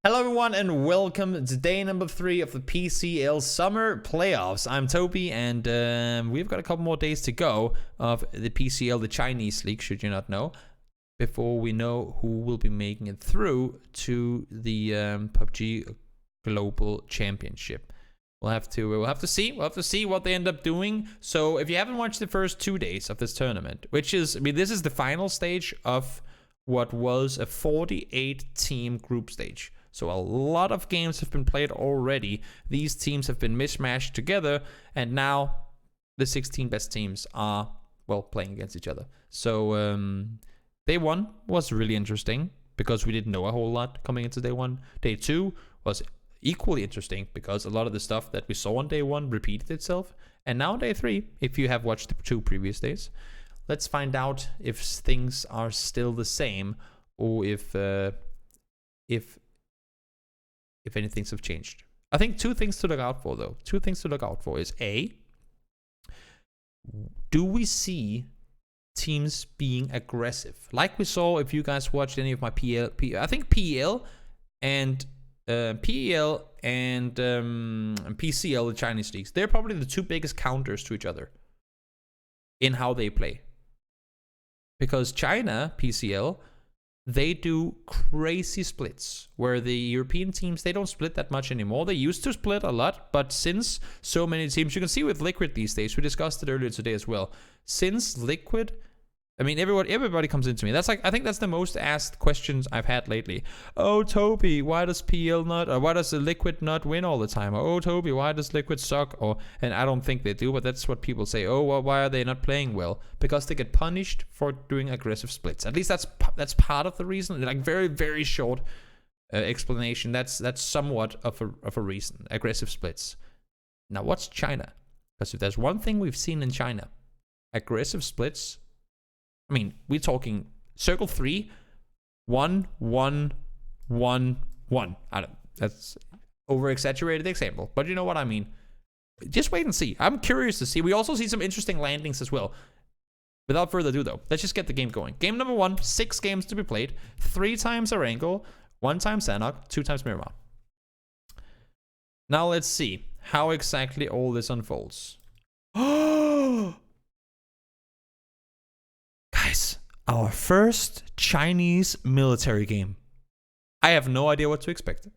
Hello everyone and welcome to day number 3 of the PCL Summer Playoffs. I'm Toby and we've got a couple more days to go of the PCL, the Chinese League, should you not know, before we know who will be making it through to the PUBG Global Championship. We'll have to see what they end up doing. So if you haven't watched the first 2 days of this tournament, which is, this is the final stage of what was a 48 team group stage. So a lot of games have been played already. These teams have been mismatched together, and now the 16 best teams are, well, playing against each other. So day 1 was really interesting because we didn't know a whole lot coming into day 1. Day 2 was equally interesting because a lot of the stuff that we saw on day 1 repeated itself. And now day 3, if you have watched the 2 previous days, let's find out if things are still the same or if anything have changed. I think 2 things to look out for, though. 2 things to look out for is A, do we see teams being aggressive? Like we saw, if you guys watched any of my I think PCL and PCL, the Chinese leagues, they're probably the 2 biggest counters to each other in how they play. Because China, PCL, they do crazy splits where the European teams, they don't split that much anymore. They used to split a lot, but since so many teams, you can see with Liquid these days, we discussed it earlier today as well. Since Liquid, I mean, everybody comes into me. That's like, I think that's the most asked questions I've had lately. Oh, Toby, why does PL not, or why does the Liquid not win all the time? Or, oh, Toby, why does Liquid suck? Or, and I don't think they do, but that's what people say. Oh, well, why are they not playing well? Because they get punished for doing aggressive splits. At least that's part of the reason. Like very, very short explanation. That's somewhat of a reason. Aggressive splits. Now, what's China? Because if there's one thing we've seen in China, aggressive splits. I mean, we're talking circle 3, 1, 1, 1, 1. That's over-exaggerated example, but you know what I mean. Just wait and see. I'm curious to see. We also see some interesting landings as well. Without further ado, though, let's just get the game going. Game number 1, 6 games to be played. 3 times Erangel, 1 time Sanhok, 2 times Miramar. Now let's see how exactly all this unfolds. Oh! Guys, our first Chinese military game. I have no idea what to expect.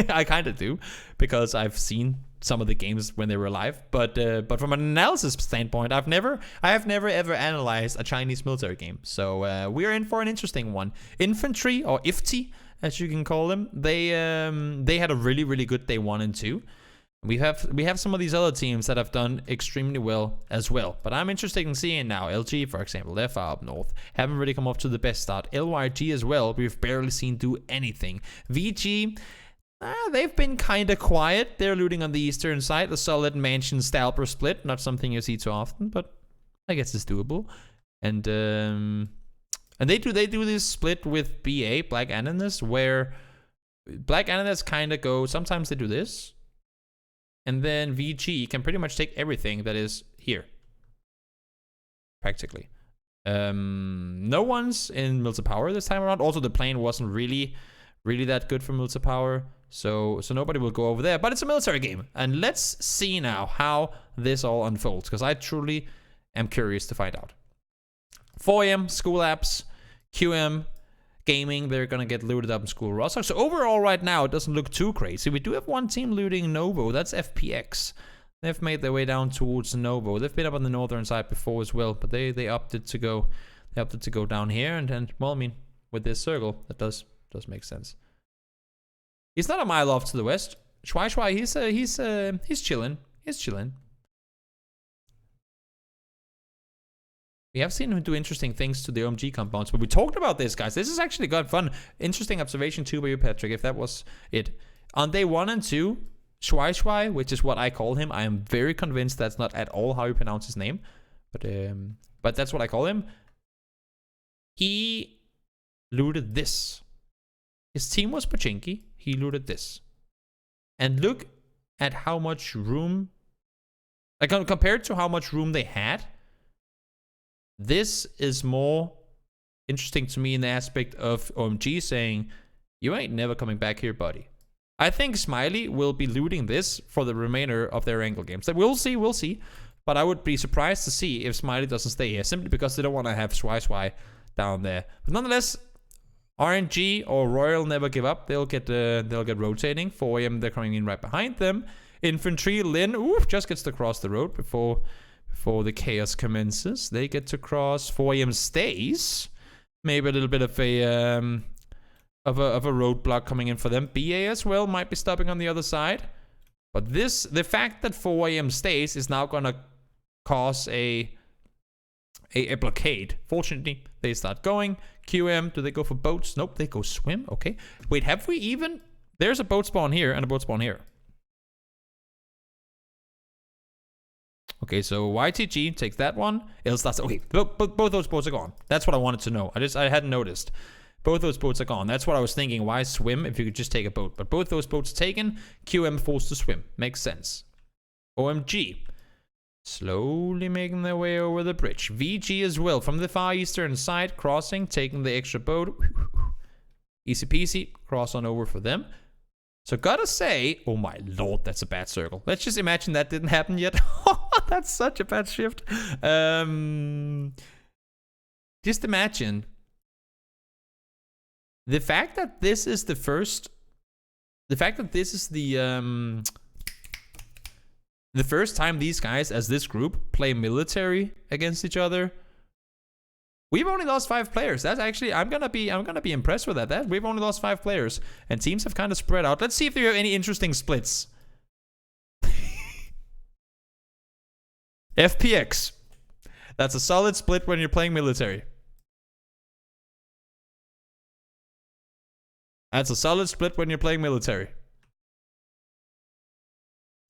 I kind of do, because I've seen some of the games when they were live. But from an analysis standpoint, I have never ever analyzed a Chinese military game. So we are in for an interesting one. Infantry, or IFTY, as you can call them, they had a really good day 1 and 2. We have some of these other teams that have done extremely well as well. But I'm interested in seeing now. LG, for example, they're far up north. Haven't really come off to the best start. LYG as well, we've barely seen do anything. VG, they've been kind of quiet. They're looting on the eastern side. A solid mansion Stalper split. Not something you see too often, but I guess it's doable. And they do this split with BA, Black Ananas, where Black Ananas kind of go, sometimes they do this. And then VG can pretty much take everything that is here. Practically. No one's in Mills Power this time around. Also, the plane wasn't really that good for Mills Power. So nobody will go over there. But it's a military game. And let's see now how this all unfolds. Because I truly am curious to find out. 4 AM, school apps, QM, gaming, they're gonna get looted up in school roster. So overall right now it doesn't look too crazy. We do have one team looting Novo, that's FPX. They've made their way down towards Novo. They've been up on the northern side before as well, but they opted to go down here, and well, I mean, with this circle, that does make sense. He's not a mile off to the west. Shuai, he's chilling. He's chilling. We have seen him do interesting things to the OMG compounds, but we talked about this, guys. This has actually got fun. Interesting observation too by you, Patrick, if that was it. On day 1 and 2, Shuai, which is what I call him. I am very convinced that's not at all how you pronounce his name, but that's what I call him. He looted this. His team was Pachinki. He looted this. And look at how much room, like compared to how much room they had, this is more interesting to me in the aspect of OMG saying, You ain't never coming back here, buddy. I think Smiley will be looting this for the remainder of their Erangel games. We'll see. But I would be surprised to see if Smiley doesn't stay here, simply because they don't want to have Swai down there. But nonetheless, RNG or Royal never give up. They'll get rotating. 4am, they're coming in right behind them. Infantry, Lin, just gets to cross the road before the chaos commences. They get to cross. 4am stays. Maybe a little bit of a roadblock coming in for them. BA as well might be stopping on the other side. But the fact that 4am stays is now gonna cause a blockade. Fortunately, they start going. QM, do they go for boats? Nope, they go swim. Okay. Wait, have we even? There's a boat spawn here and a boat spawn here. Okay, so YTG takes that one. It'll start. Okay, both those boats are gone. That's what I wanted to know. I hadn't noticed. Both those boats are gone. That's what I was thinking. Why swim if you could just take a boat? But both those boats taken. QM forced to swim. Makes sense. OMG. Slowly making their way over the bridge. VG as well from the far eastern side. Crossing. Taking the extra boat. Easy peasy. Cross on over for them. So gotta say, oh my lord, that's a bad circle. Let's just imagine that didn't happen yet. That's such a bad shift. Just imagine the fact that this is the first. The fact that this is the first time these guys, as this group, play military against each other. We've only lost 5 players. That's actually, I'm gonna be impressed with that. We've only lost 5 players, and teams have kind of spread out. Let's see if there are any interesting splits. FPX. That's a solid split when you're playing military. That's a solid split when you're playing military.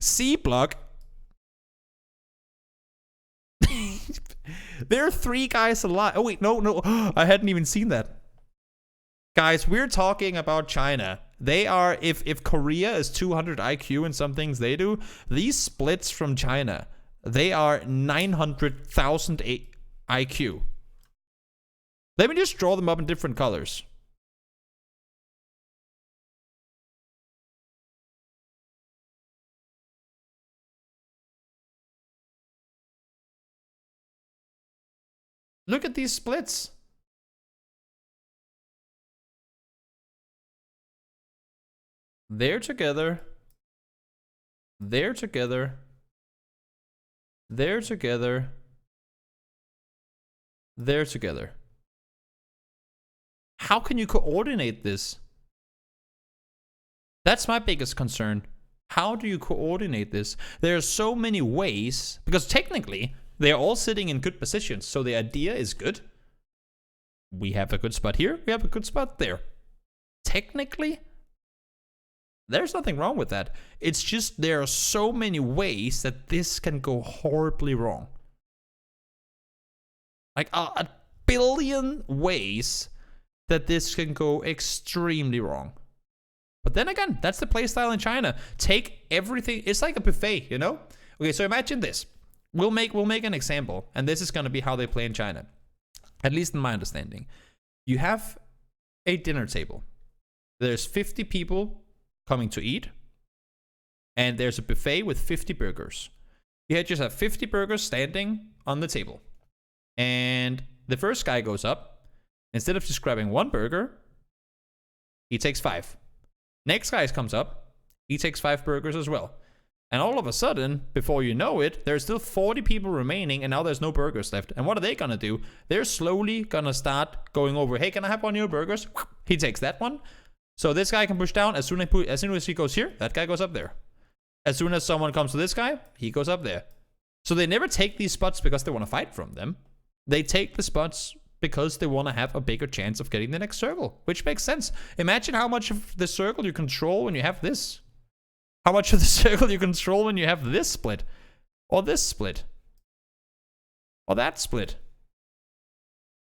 C block. There are 3 guys alive. Oh wait, no. I hadn't even seen that. Guys, we're talking about China. They are, if Korea is 200 IQ in some things they do, these splits from China, they are 900,000 IQ. Let me just draw them up in different colors. Look at these splits. They're together. They're together. They're together. They're together. How can you coordinate this? That's my biggest concern. How do you coordinate this? There are so many ways, because technically they're all sitting in good positions, so the idea is good. We have a good spot here, we have a good spot there. Technically, there's nothing wrong with that. It's just there are so many ways that this can go horribly wrong. Like a billion ways that this can go extremely wrong. But then again, that's the playstyle in China. Take everything. It's like a buffet, you know? Okay, so imagine this. We'll make an example, and this is going to be how they play in China. At least in my understanding. You have a dinner table. There's 50 people coming to eat, and there's a buffet with 50 burgers. You just have 50 burgers standing on the table. And the first guy goes up. Instead of just grabbing 1 burger, he takes 5. Next guy comes up. He takes 5 burgers as well. And all of a sudden, before you know it, there's still 40 people remaining, and now there's no burgers left. And what are they gonna do? They're slowly gonna start going over, hey, can I have 1 of your burgers? He takes that one. So this guy can push down. As soon as he goes here, that guy goes up there. As soon as someone comes to this guy, he goes up there. So they never take these spots because they want to fight from them. They take the spots because they want to have a bigger chance of getting the next circle, which makes sense. Imagine how much of the circle you control when you have this. How much of the circle you control when you have this split, or this split, or that split.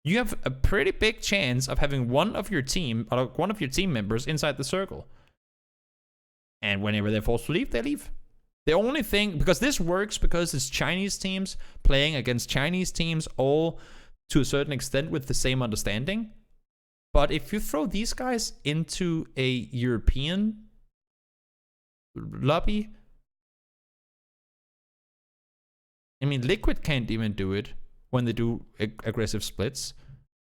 You have a pretty big chance of having one of your team members inside the circle. And whenever they're forced to leave, they leave. The only thing, because this works because it's Chinese teams playing against Chinese teams, all to a certain extent with the same understanding. But if you throw these guys into a European lobby, I mean, Liquid can't even do it when they do aggressive splits.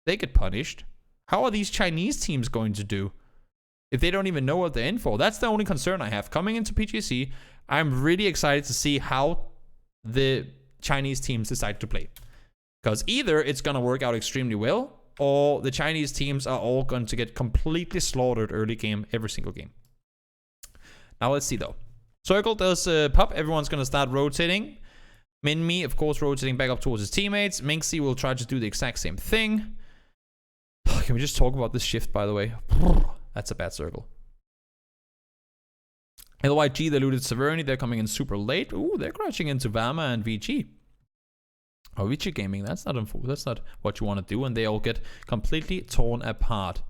They get punished. How are these Chinese teams going to do if they don't even know what they're in for? That's the only concern I have. Coming into PGC, I'm really excited to see how the Chinese teams decide to play. Because either it's going to work out extremely well, or the Chinese teams are all going to get completely slaughtered early game, every single game. Now let's see though. Circle does pop. Everyone's going to start rotating. Minmi, of course, rotating back up towards his teammates. Minxie will try to do the exact same thing. Can we just talk about this shift, by the way? That's a bad circle. LYG, they looted Severny. They're coming in super late. Ooh, they're crashing into Vama and VG. Oh, VG Gaming, that's not what you want to do, and they all get completely torn apart.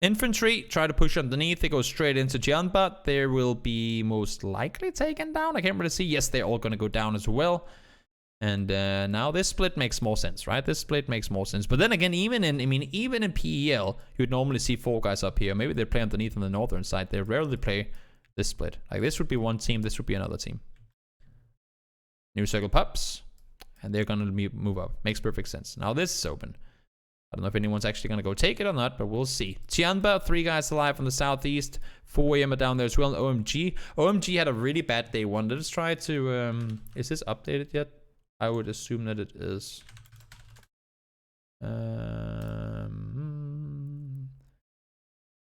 Infantry try to push underneath. They go straight into Jianba. They will be most likely taken down. I can't really see. Yes, they're all going to go down as well. And now this split makes more sense, right? This split makes more sense. But then again, even in PEL, you'd normally see 4 guys up here. Maybe they play underneath on the northern side. They rarely play this split. Like, this would be one team. This would be another team. New circle pups. And they're going to move up. Makes perfect sense. Now this is open. I don't know if anyone's actually going to go take it or not, but we'll see. Tianba, 3 guys alive from the southeast. 4 AM are down there as well. OMG. OMG had a really bad day one. Let's try to... is this updated yet? I would assume that it is.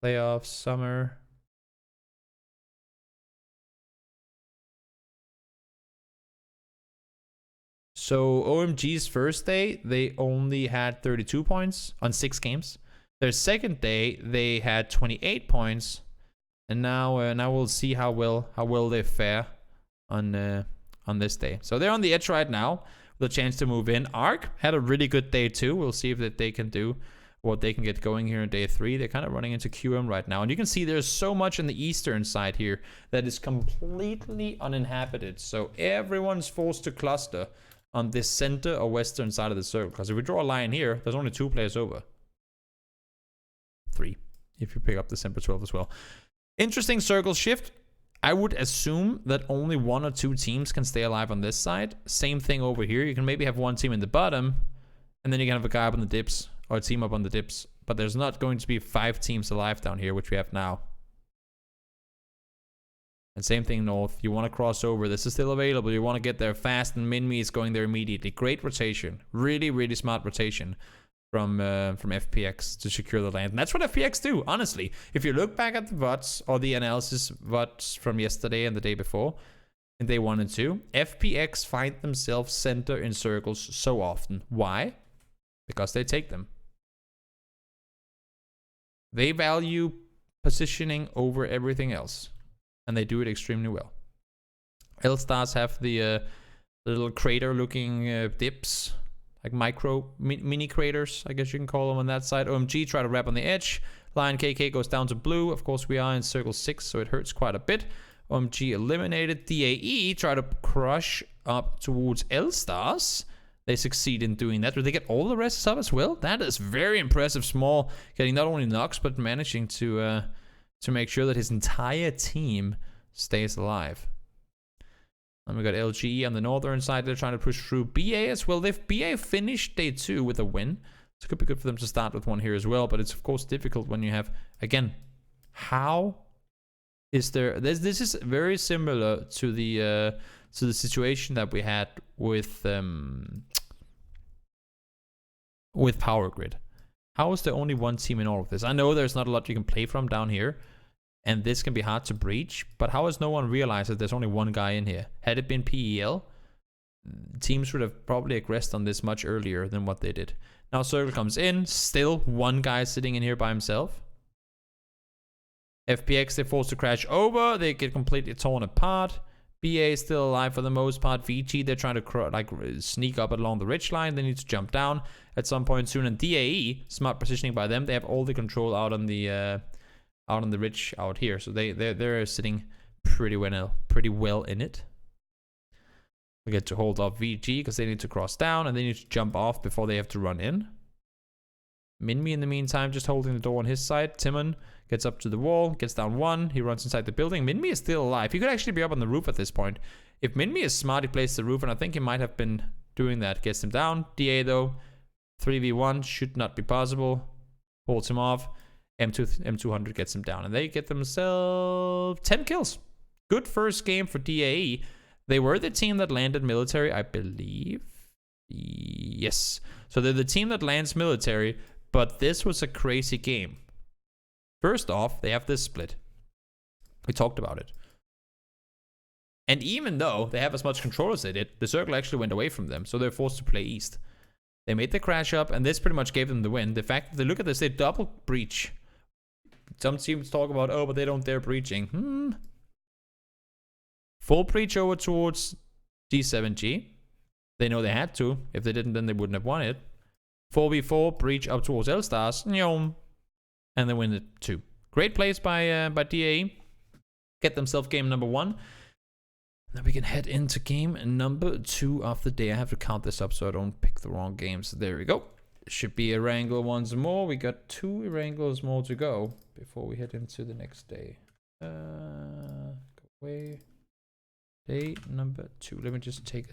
Playoffs, summer. So OMG's first day, they only had 32 points on 6 games. Their second day, they had 28 points, and now we'll see how well they fare on this day. So they're on the edge right now with a chance to move in. Arc had a really good day too. We'll see if they can do what they can get going here in day 3. They're kind of running into QM right now, and you can see there's so much on the eastern side here that is completely uninhabited. So everyone's forced to cluster on this center or western side of the circle. Because if we draw a line here, there's only 2 players over. 3, if you pick up December 12 as well. Interesting circle shift. I would assume that only 1 or 2 teams can stay alive on this side. Same thing over here. You can maybe have 1 team in the bottom, and then you can have a guy up on the dips, or a team up on the dips. But there's not going to be 5 teams alive down here, which we have now. And same thing north. You want to cross over. This is still available. You want to get there fast, and Minmi is going there immediately. Great rotation. Really, really smart rotation from FPX to secure the land. And that's what FPX do, honestly. If you look back at the VODs or the analysis VODs from yesterday and the day before, in day 1 and 2, FPX find themselves center in circles so often. Why? Because they take them. They value positioning over everything else. And they do it extremely well. L-Stars have the little crater-looking dips, like mini craters, I guess you can call them on that side. OMG try to wrap on the edge. Lion KK goes down to blue. Of course, we are in circle 6, so it hurts quite a bit. OMG eliminated. DAE try to crush up towards L-Stars. They succeed in doing that. Do they get all the rest up as well? That is very impressive. Small getting not only knocks, but managing to make sure that his entire team stays alive. And we got LGE on the northern side. They're trying to push through. BA as well. They've BA finished day 2 with a win. So it could be good for them to start with one here as well. But it's, of course, difficult when you have... Again, how is there... This is very similar to the situation that we had with Power Grid. How is there only 1 team in all of this? I know there's not a lot you can play from down here, and this can be hard to breach, but how has no one realized that there's only 1 guy in here? Had it been PEL, teams would have probably aggressed on this much earlier than what they did. Now Circle comes in, still 1 guy sitting in here by himself. FPX, they're forced to crash over, they get completely torn apart. BA is still alive for the most part. VG, they're trying to sneak up along the ridge line. They need to jump down at some point soon. And DAE, smart positioning by them. They have all the control out on the ridge out here. So they're sitting pretty well in it. We get to hold off VG because they need to cross down and they need to jump off before they have to run in. Minmi in the meantime just holding the door on his side. Timon gets up to the wall, gets down one. He runs inside the building. Minmi is still alive. He could actually be up on the roof at this point. If Minmi is smart, he plays the roof, and I think he might have been doing that. Gets him down. DA though, 3v1 should not be possible. Holds him off. M200 gets him down, and they get themselves 10 kills. Good first game for DAE. They were the team that landed military, I believe. Yes. So they're the team that lands military, but this was a crazy game. First off, they have this split. We talked about it. And even though they have as much control as they did, the circle actually went away from them, so they're forced to play east. They made the crash up, and this pretty much gave them the win. The fact that they look at this, they double breach. Some teams talk about, oh, but they don't dare breaching. Full breach over towards D7G. They know they had to. If they didn't, then they wouldn't have won it. 4v4, breach up towards L-Stars. And they win it too. Great plays by DA. Get themselves game number 1. Now we can head into game number 2 of the day. I have to count this up so I don't pick the wrong games. There we go. It should be Erangel once more. We got 2 Erangels more to go before we head into the next day. Go away. Day number 2. Let me just take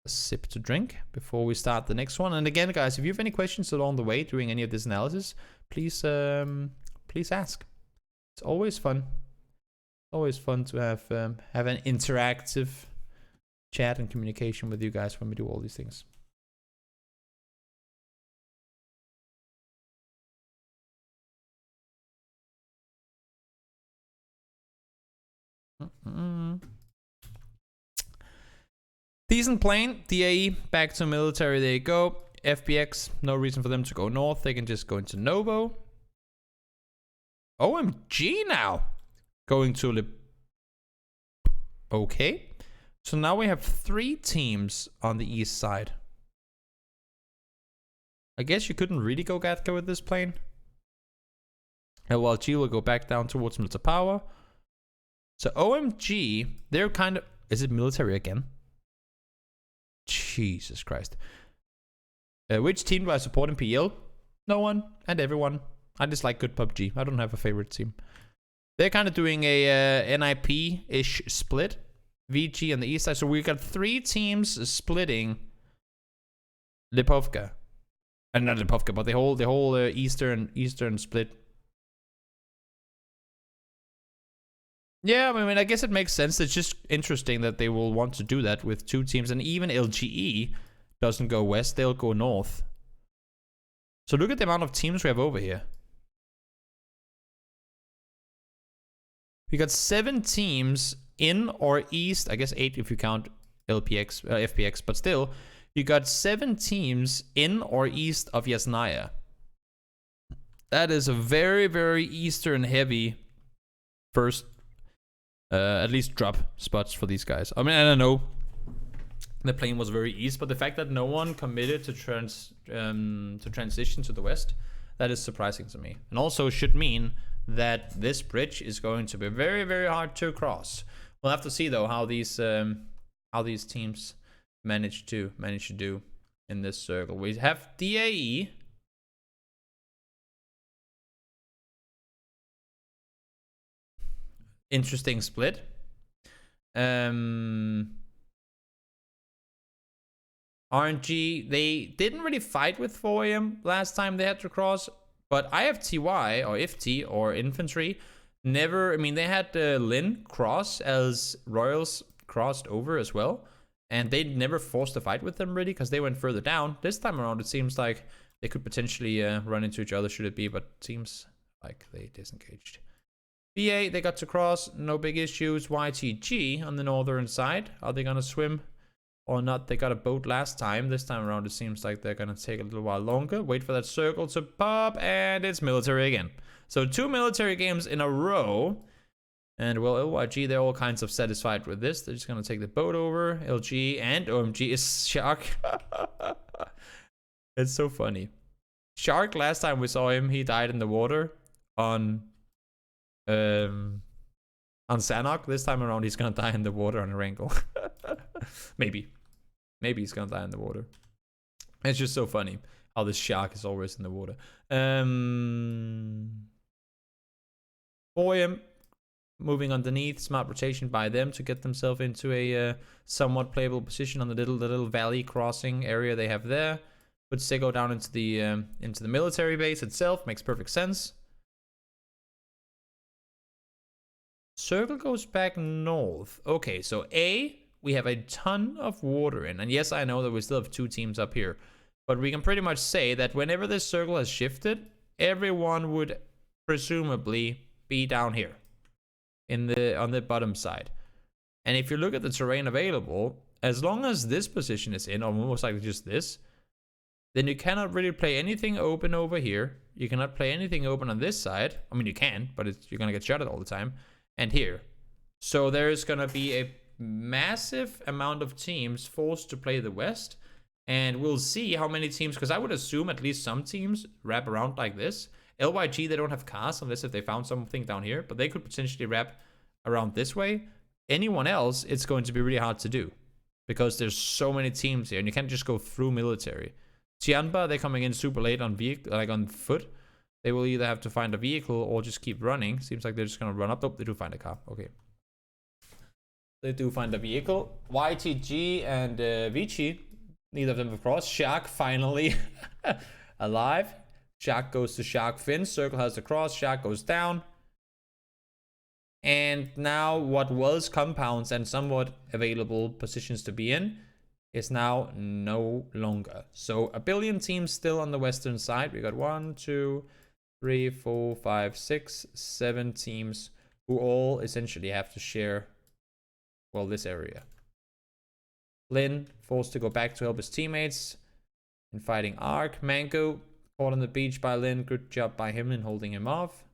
a sip to drink before we start the next one. And again, guys, if you have any questions along the way during any of this analysis, please please ask. It's always fun. Always fun to have an interactive chat and communication with you guys when we do all these things. Decent plane. DAE back to military. There you go. FBX, no reason for them to go north. They can just go into Novo. OMG now. Going to Okay. So now we have 3 teams on the east side. I guess you couldn't really go Gatka with this plane. LLG will go back down towards Military Power. So OMG, they're kind of... Is it military again? Jesus Christ. Which team do I support in PL? No one and everyone. I just like good PUBG. I don't have a favorite team. They're kind of doing a NIP-ish split. VG on the east side. So we got 3 teams splitting Lipovka. And not Lipovka, but the whole eastern split. Yeah, I mean, I guess it makes sense. It's just interesting that they will want to do that with 2 teams. And even LGE doesn't go west, they'll go north. So look at the amount of teams we have over here. We got 7 teams in or east. I guess 8 if you count FPX, but still, you got 7 teams in or east of Yasnaya. That is a very, very eastern heavy first. At least drop spots for these guys. I mean, I don't know. The plane was very east, but the fact that no one committed to transition to the west, that is surprising to me. And also should mean that this bridge is going to be very, very hard to cross. We'll have to see though how these teams manage to do in this circle. We have DAE. Interesting split. RNG, they didn't really fight with 4AM last time they had to cross, but IFTY or IFT or infantry never, I mean, they had Lin cross as Royals crossed over as well, and they never forced a fight with them really because they went further down. This time around, it seems like they could potentially run into each other should it be, but seems like they disengaged. BA, they got to cross, no big issues. YTG on the northern side, are they gonna swim or not? They got a boat last time. This time around, it seems like they're gonna take a little while longer. Wait for that circle to pop, and it's military again. So 2 military games in a row. And well, LYG, they're all kinds of satisfied with this. They're just gonna take the boat over. LG and OMG is Shark. It's so funny. Shark, last time we saw him, he died in the water on Sanhok. This time around, he's gonna die in the water on Erangel. Maybe he's gonna die in the water. It's just so funny How this shark is always in the water. 4am moving underneath. Smart rotation by them to get themselves into a somewhat playable position on the little valley crossing area they have there. Put Sego down into the military base itself. Makes perfect sense. Circle goes back north. Okay, so A, we have a ton of water in. And yes, I know that we still have 2 teams up here. But we can pretty much say that whenever this circle has shifted, everyone would presumably be down here on the bottom side. And if you look at the terrain available, as long as this position is in, or most likely just this, then you cannot really play anything open over here. You cannot play anything open on this side. I mean, you can, but you're going to get shot at all the time. And here. So there's going to be a massive amount of teams forced to play the West. And we'll see how many teams, because I would assume at least some teams wrap around like this. LYG, they don't have cars unless if they found something down here, but they could potentially wrap around this way. Anyone else, it's going to be really hard to do because there's so many teams here and you can't just go through military. Tianba, they're coming in super late on vehicle, like on foot. They will either have to find a vehicle or just keep running. Seems like they're just going to run up. Oh, they do find a car. Okay. They do find a vehicle. YTG and Vici, neither of them have crossed. Shark finally alive. Shark goes to Shark Fin. Circle has the cross. Shark goes down. And now what was compounds and somewhat available positions to be in is now no longer. So a billion teams still on the western side. We got 1, 2, 3, 4, 5, 6, 7 teams who all essentially have to share, well, this area. Lin forced to go back to help his teammates in fighting Ark. Mango caught on the beach by Lin. Good job by him in holding him off.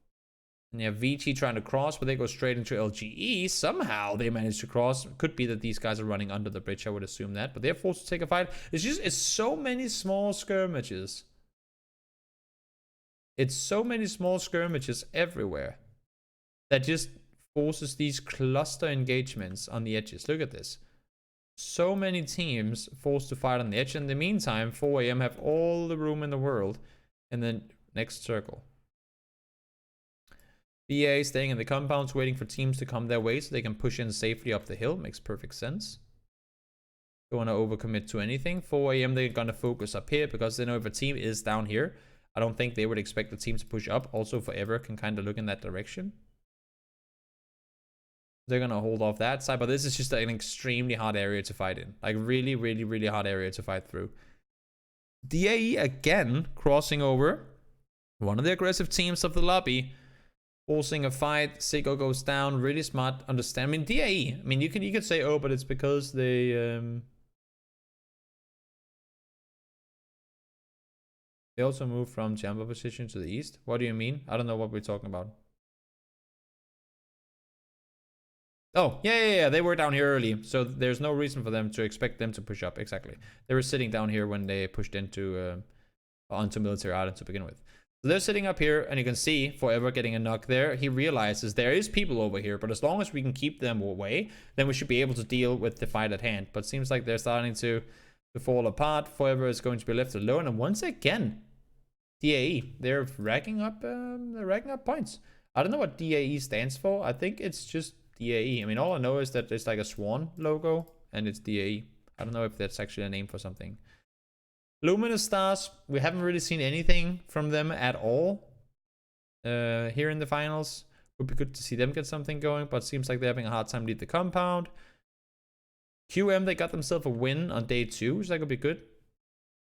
And you have VT trying to cross, but they go straight into LGE. Somehow they managed to cross. Could be that these guys are running under the bridge, I would assume that. But they're forced to take a fight. It's so many small skirmishes. It's so many small skirmishes everywhere that just forces these cluster engagements on the edges. Look at this. So many teams forced to fight on the edge. In the meantime, 4am have all the room in the world. And then next circle. BA staying in the compounds, waiting for teams to come their way so they can push in safely up the hill. Makes perfect sense. Don't want to overcommit to anything. 4am, they're going to focus up here because they know if a team is down here, I don't think they would expect the team to push up. Also, Forever can kind of look in that direction. They're going to hold off that side, but this is just an extremely hard area to fight in. Like really, really, really hard area to fight through. DAE again crossing over. One of the aggressive teams of the lobby. Forcing a fight. Sego goes down. Really smart. Understand. I mean, DAE. I mean, you could say, oh, but it's because they also moved from Jamba position to the east. What do you mean? I don't know what we're talking about. Oh, yeah. They were down here early, so there's no reason for them to expect them to push up. Exactly. They were sitting down here when they pushed into onto Military Island to begin with. So they're sitting up here, and you can see Forever getting a knock there. He realizes there is people over here, but as long as we can keep them away, then we should be able to deal with the fight at hand. But seems like they're starting to fall apart. Forever is going to be left alone, and once again, DAE, they're racking up points. I don't know what DAE stands for. I think it's just DAE. I mean, all I know is that it's like a swan logo, and it's DAE. I don't know if that's actually a name for something. Luminous Stars, we haven't really seen anything from them at all here in the finals. Would be good to see them get something going, but seems like they're having a hard time lead the compound. QM, they got themselves a win on day 2, which that could be good.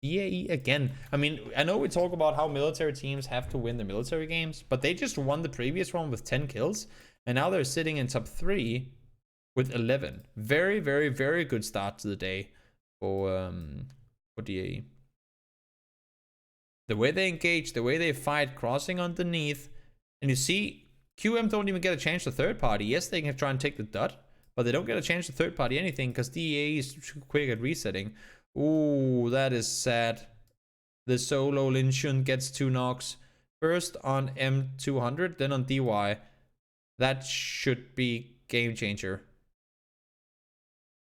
DAE again. I mean, I know we talk about how military teams have to win the military games, but they just won the previous one with 10 kills, and now they're sitting in top 3 with 11. Very, very, very good start to the day for DAE. The way they engage, the way they fight, crossing underneath. And you see, QM don't even get a chance to third party. Yes, they can try and take the dot, but they don't get a chance to third party anything because DAE is too quick at resetting. Ooh, that is sad. The solo Lin Shun gets 2 knocks. First on M200, then on DY. That should be game changer.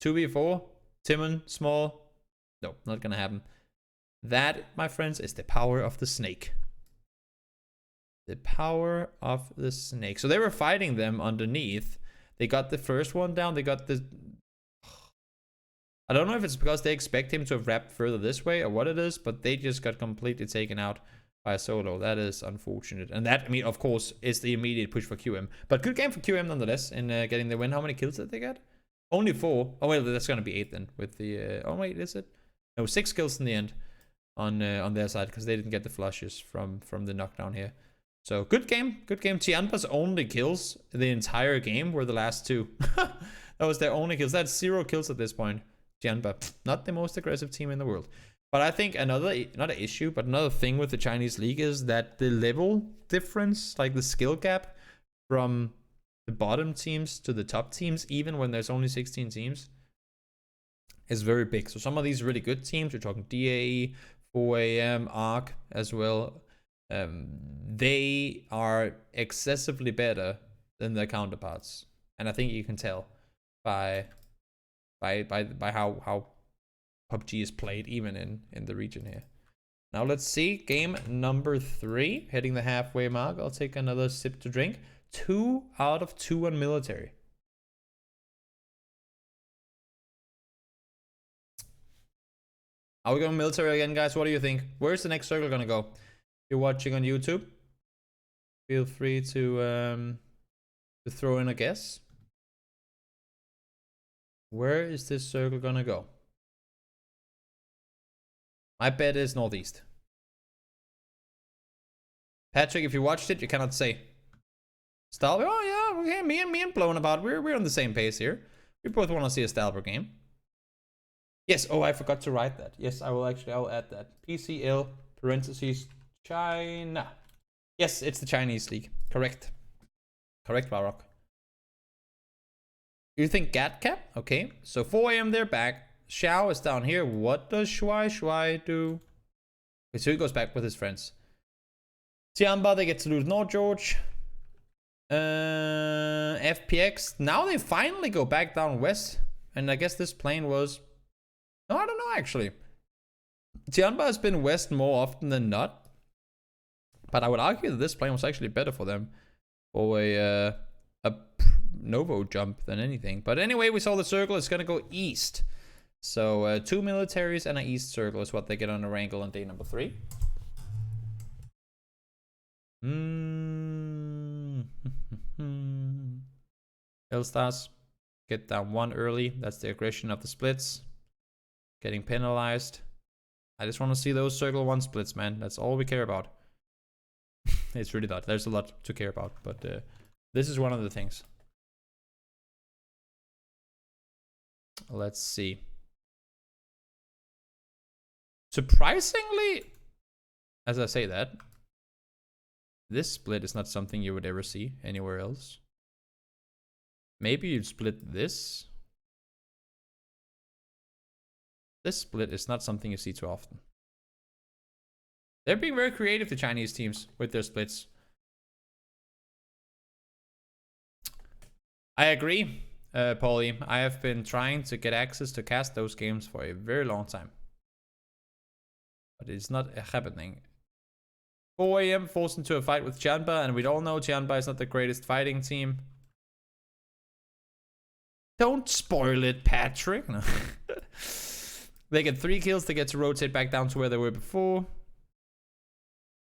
2v4, Timon, small. No, not gonna happen. That, my friends, is the power of the snake. The power of the snake. So they were fighting them underneath. They got the first one down. They got the... I don't know if it's because they expect him to have wrapped further this way or what it is, but they just got completely taken out by a solo. That is unfortunate. And that, I mean, of course, is the immediate push for QM. But good game for QM nonetheless in getting the win. How many kills did they get? Only 4. Oh, well, that's going to be 8 then with the... oh, wait, is it? No, 6 kills in the end on their side because they didn't get the flushes from the knockdown here. So, good game. Good game. Tianpa's only kills the entire game were the last 2. That was their only kills. That's 0 kills at this point. Tianpa, not the most aggressive team in the world. But I think another, not an issue, but another thing with the Chinese league is that the level difference, like the skill gap from the bottom teams to the top teams, even when there's only 16 teams, is very big. So some of these really good teams, we're talking DAE, 4AM, ARC as well, they are excessively better than their counterparts. And I think you can tell by how PUBG is played even in the region here. Now let's see, game number 3, hitting the halfway mark. I'll take another sip to drink. 2 out of 2 on military. Are we going military again, guys? What do you think? Where's the next circle gonna go? If you're watching on YouTube, feel free to throw in a guess. Where is this circle gonna go? My bet is northeast. Patrick, if you watched it, you cannot say. Stalber, oh yeah, okay, me and Blown about. We're on the same pace here. We both want to see a Stalber game. Yes, oh, I forgot to write that. Yes, I'll add that. PCL, parentheses, China. Yes, it's the Chinese league. Correct. Correct, Barok. You think Gatcap? Okay, so 4 AM they're back. Xiao is down here. What does Shuai do? Okay, so he goes back with his friends. Tianba, they get to lose North George. FPX. Now they finally go back down west. And I guess this plane was... No, I don't know actually. Tianba has been west more often than not. But I would argue that this plane was actually better for them. For a Novo jump than anything. But anyway, we saw the circle. It's going to go east. So 2 militaries and an east circle is what they get on Erangel on day number 3. Hellstars get down 1 early. That's the aggression of the splits. Getting penalized. I just want to see those circle 1 splits, man. That's all we care about. It's really not. There's a lot to care about. But this is one of the things. Let's see. Surprisingly, as I say that, this split is not something you would ever see anywhere else. Maybe you'd split this. This split is not something you see too often. They're being very creative, the Chinese teams, with their splits. I agree, Paulie. I have been trying to get access to cast those games for a very long time. But it's not happening. 4 AM forced into a fight with Tianba, and we all know Tianba is not the greatest fighting team. Don't spoil it, Patrick. No. They get 3 kills. They get to rotate back down to where they were before.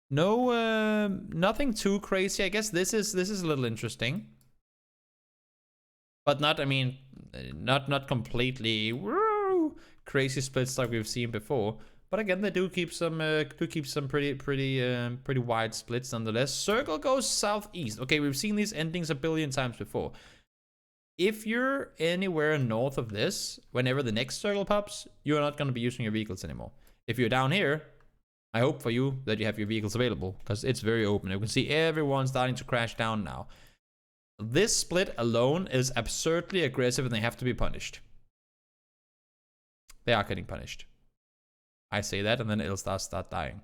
No, nothing too crazy. I guess this is a little interesting, but not. I mean, not completely woo, crazy splits like we've seen before. But again, they do keep some pretty wide splits nonetheless. Circle goes southeast. Okay, we've seen these endings a billion times before. If you're anywhere north of this, whenever the next circle pops, you're not going to be using your vehicles anymore. If you're down here, I hope for you that you have your vehicles available, because it's very open. You can see everyone starting to crash down now. This split alone is absurdly aggressive, and they have to be punished. They are getting punished. I say that, and then it'll start dying.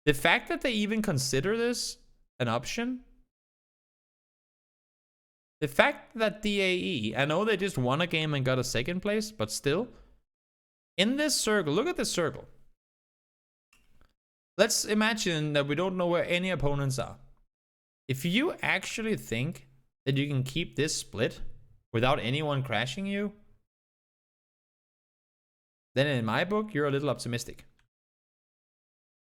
The fact that they even consider this an option... The fact that DAE, I know they just won a game and got a 2nd place, but still, In this circle, look at this circle. Let's imagine that we don't know where any opponents are. If you actually think that you can keep this split without anyone crashing you, then in my book, you're a little optimistic.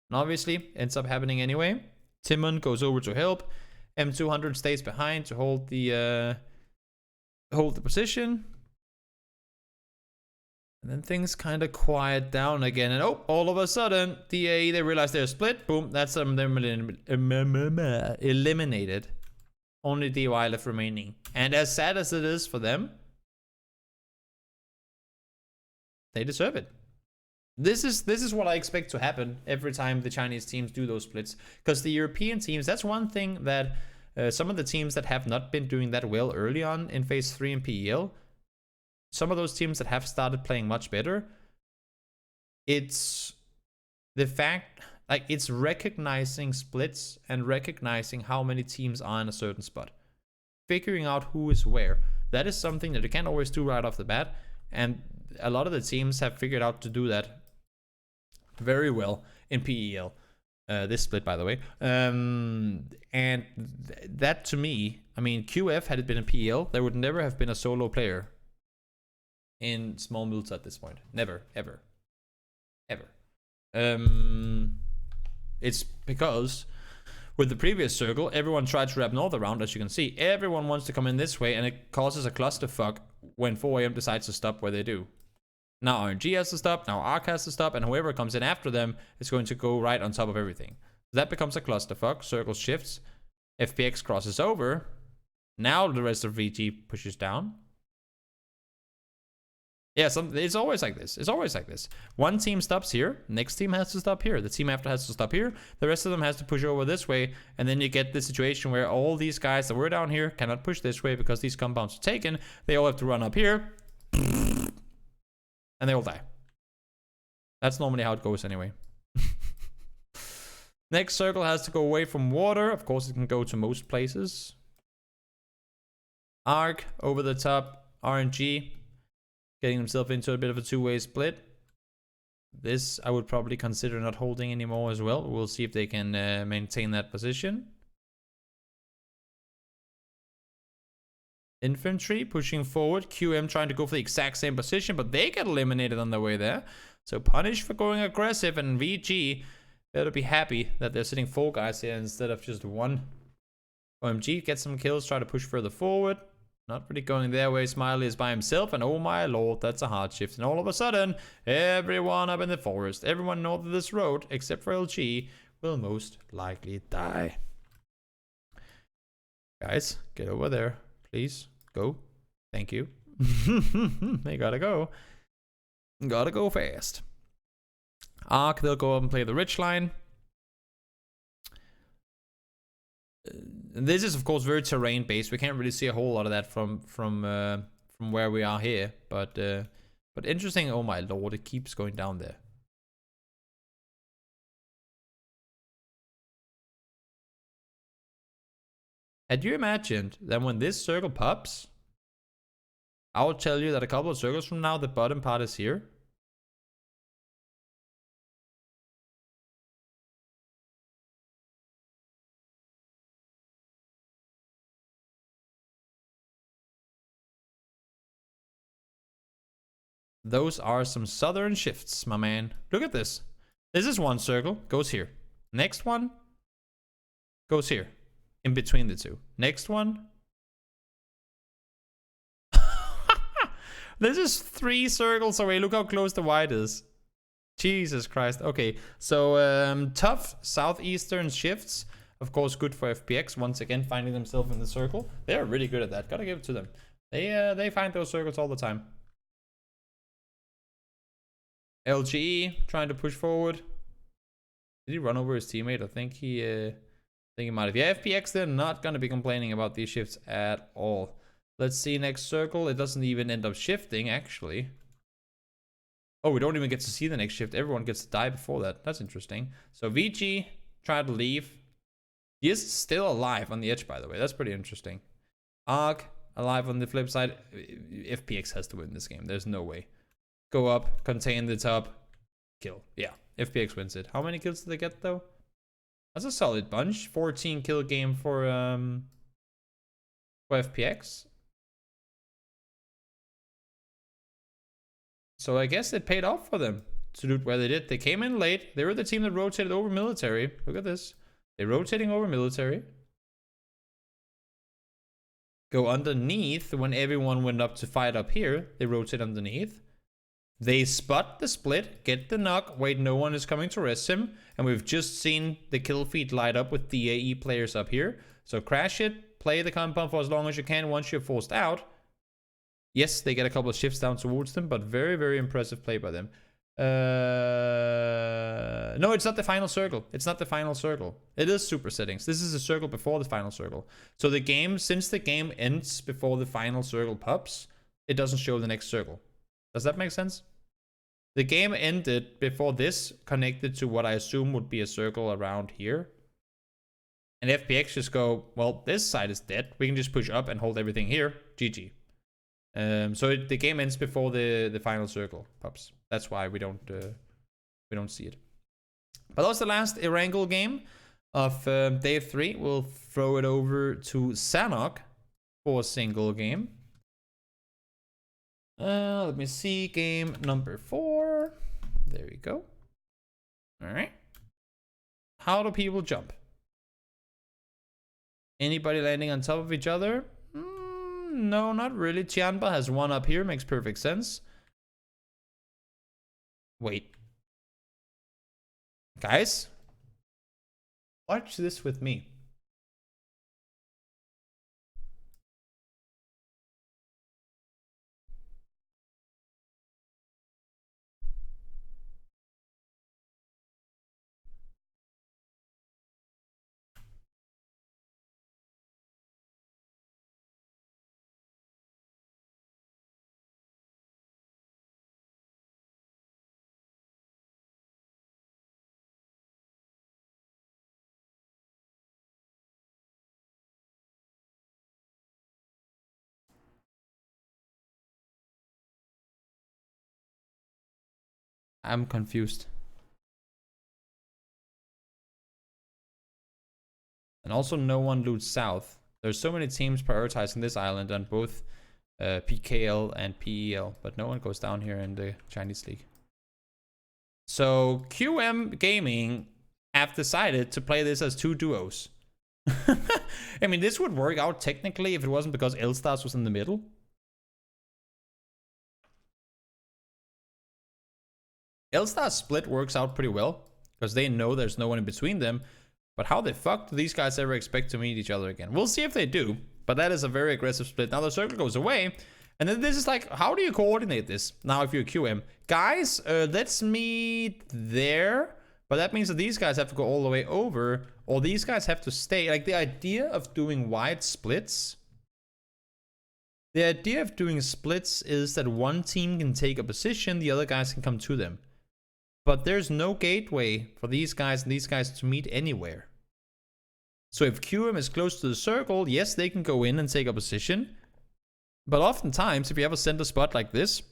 And obviously, ends up happening anyway. Timon goes over to help. M200 stays behind to hold the position. And then things kind of quiet down again. And oh, all of a sudden, DAE, they realize they're split. Boom, that's them eliminated. Only DY left remaining. And as sad as it is for them, they deserve it. This is what I expect to happen every time the Chinese teams do those splits. Because the European teams, that's one thing that some of the teams that have not been doing that well early on in Phase 3 in PEL, some of those teams that have started playing much better, it's the fact, like, it's recognizing splits and recognizing how many teams are in a certain spot. Figuring out who is where. That is something that you can't always do right off the bat. And a lot of the teams have figured out to do that very well in PEL. This split, by the way. And that to me, I mean, QF, had it been in PEL, there would never have been a solo player in small multi at this point. Never, ever. Ever. It's because with the previous circle, everyone tried to wrap north around, as you can see. Everyone wants to come in this way, and it causes a clusterfuck when 4AM decides to stop where they do. Now RNG has to stop, now Arc has to stop, and whoever comes in after them is going to go right on top of everything. That becomes a clusterfuck. Circle shifts. FPX crosses over. Now the rest of VG pushes down. Yeah, it's always like this. It's always like this. One team stops here, next team has to stop here. The team after has to stop here. The rest of them has to push over this way, and then you get the situation where all these guys that were down here cannot push this way because these compounds are taken. They all have to run up here, and they all die. That's normally how it goes anyway. Next circle has to go away from water. Of course, it can go to most places. Arc over the top. RNG getting himself into a bit of a two-way split. This I would probably consider not holding anymore as well. We'll see if they can maintain that position. Infantry pushing forward. QM trying to go for the exact same position, but they get eliminated on the way there. So punished for going aggressive, and VG better be happy that they're sitting 4 guys here instead of just 1. OMG gets some kills, try to push further forward. Not really going their way. Smiley is by himself, and oh my lord, that's a hard shift. And all of a sudden, everyone up in the forest, everyone north of this road, except for LG, will most likely die. Guys, get over there. Please, go. Thank you. They gotta go. Gotta go fast. Arc, they'll go up and play the ridge line. This is of course very terrain based. We can't really see a whole lot of that from where we are here, but interesting. Oh my lord, it keeps going down there. Had you imagined that when this circle pops, I will tell you that a couple of circles from now, the bottom part is here. Those are some southern shifts, my man. Look at this. This is one circle, goes here. Next one goes here, in between the two. Next one. This is 3 circles away. Look how close the white is. Jesus Christ. Okay, so tough southeastern shifts. Of course, good for FPX. Once again, finding themselves in the circle. They're really good at that. Gotta give it to them. They find those circles all the time. LGE trying to push forward. Did he run over his teammate? I think he might have. Yeah, FPX, they're not gonna be complaining about these shifts at all. Let's see next circle. It doesn't even end up shifting, actually. Oh, we don't even get to see the next shift. Everyone gets to die before that. That's interesting. So VG tried to leave. He is still alive on the edge, by the way. That's pretty interesting. Arc alive on the flip side. FPX has to win this game. There's no way. go up, contain the top, kill. Yeah, FPX wins it. How many kills did they get though? That's a solid bunch. 14 kill game for FPX. So I guess it paid off for them to do where they did. They came in late. They were the team that rotated over military. Look at this. They're rotating over military. Go underneath when everyone went up to fight up here. They rotate underneath. They spot the split, get the knock, wait, no one is coming to rest him. And we've just seen the kill feed light up with the AE players up here. So crash it, play the compound for as long as you can once you're forced out. Yes, they get a couple of shifts down towards them, but very, very impressive play by them. No, it's not the final circle. It's not the final circle. It is super settings. This is a circle before the final circle. So the game, since the game ends before the final circle pops, it doesn't show the next circle. Does that make sense? The game ended before this, connected to what I assume would be a circle around here. And FPX just go, well, this side is dead. We can just push up and hold everything here. GG. So the game ends before the final circle pops. That's why we don't see it. But that was the last Erangel game of day 3. We'll throw it over to Sanhok for a single game. Let me see, game number 4. There we go. All right. How do people jump? Anybody landing on top of each other? No, not really. Tianba has one up here, makes perfect sense. Wait. Guys, watch this with me. I'm confused. And also no one loots south. There's so many teams prioritizing this island on both PKL and PEL, but no one goes down here in the Chinese league. So QM Gaming have decided to play this as 2 duos. I mean, this would work out technically if it wasn't because L-Stars was in the middle. L-Star split works out pretty well because they know there's no one in between them. But how the fuck do these guys ever expect to meet each other again? We'll see if they do. But that is a very aggressive split. Now the circle goes away. And then this is like, how do you coordinate this? Now if you're QM. Guys, let's meet there. But that means that these guys have to go all the way over. Or these guys have to stay. Like the idea of doing wide splits. The idea of doing splits is that one team can take a position. The other guys can come to them. But there's no gateway for these guys and these guys to meet anywhere. So if QM is close to the circle, yes, they can go in and take a position. But oftentimes, if you have a center spot like this,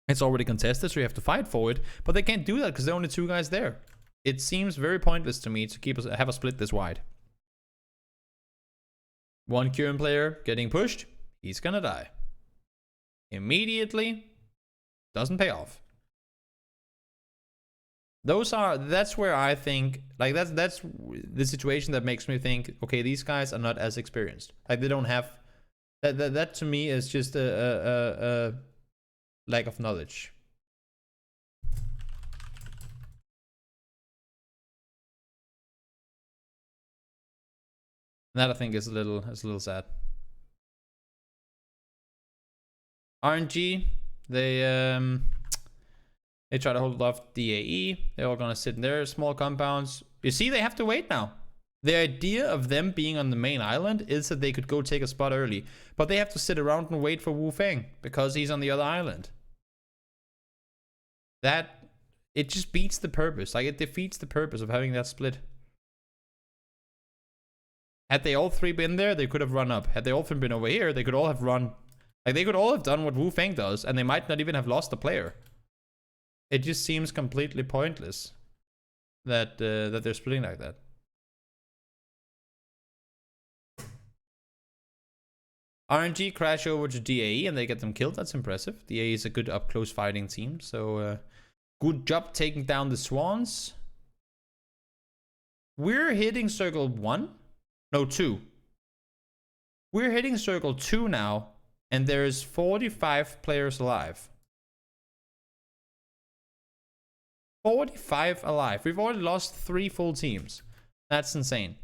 it's already contested, so you have to fight for it. But they can't do that because there are only 2 guys there. It seems very pointless to me to have a split this wide. One QM player getting pushed, he's gonna die. Immediately, doesn't pay off. That's where I think, like that's the situation that makes me think, okay, these guys are not as experienced. Like they don't have, that to me is just a lack of knowledge. That I think is a little sad. RNG, they try to hold off DAE. They're all gonna sit in their small compounds. You see, they have to wait now. The idea of them being on the main island is that they could go take a spot early. But they have to sit around and wait for Wu Feng because he's on the other island. It just beats the purpose. Like, it defeats the purpose of having that split. Had they all 3 been there, they could have run up. Had they all 3 been over here, they could all have run. Like, they could all have done what Wu Feng does, and they might not even have lost the player. It just seems completely pointless that that they're splitting like that. RNG crash over to DAE and they get them killed. That's impressive. DAE is a good up close fighting team, so good job taking down the Swans. We're hitting circle 1. No, 2. We're hitting circle 2 now, and there's 45 players alive. 45 alive. We've already lost 3 full teams. That's insane.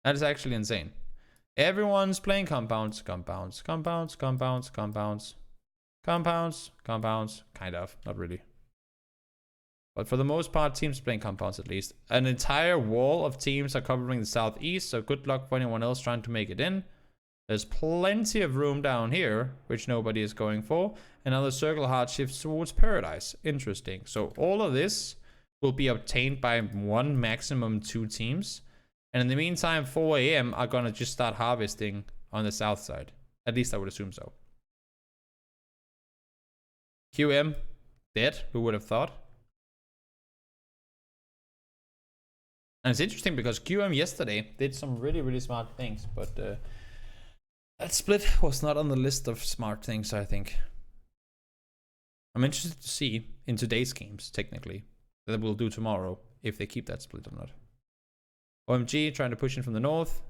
That is actually insane. Everyone's playing compounds, compounds, compounds, compounds, compounds, compounds, compounds. Kind of, not really. But for the most part, teams playing compounds at least. An entire wall of teams are covering the southeast, so good luck for anyone else trying to make it in. There's plenty of room down here, which nobody is going for. Another circle hard shifts towards paradise. Interesting. So all of this will be obtained by 1, maximum 2 teams. And in the meantime, 4 AM are going to just start harvesting on the south side. At least I would assume so. QM, dead. Who would have thought? And it's interesting because QM yesterday did some really, really smart things. But that split was not on the list of smart things, I think. I'm interested to see in today's games, technically, that we'll do tomorrow, if they keep that split or not. OMG trying to push in from the north.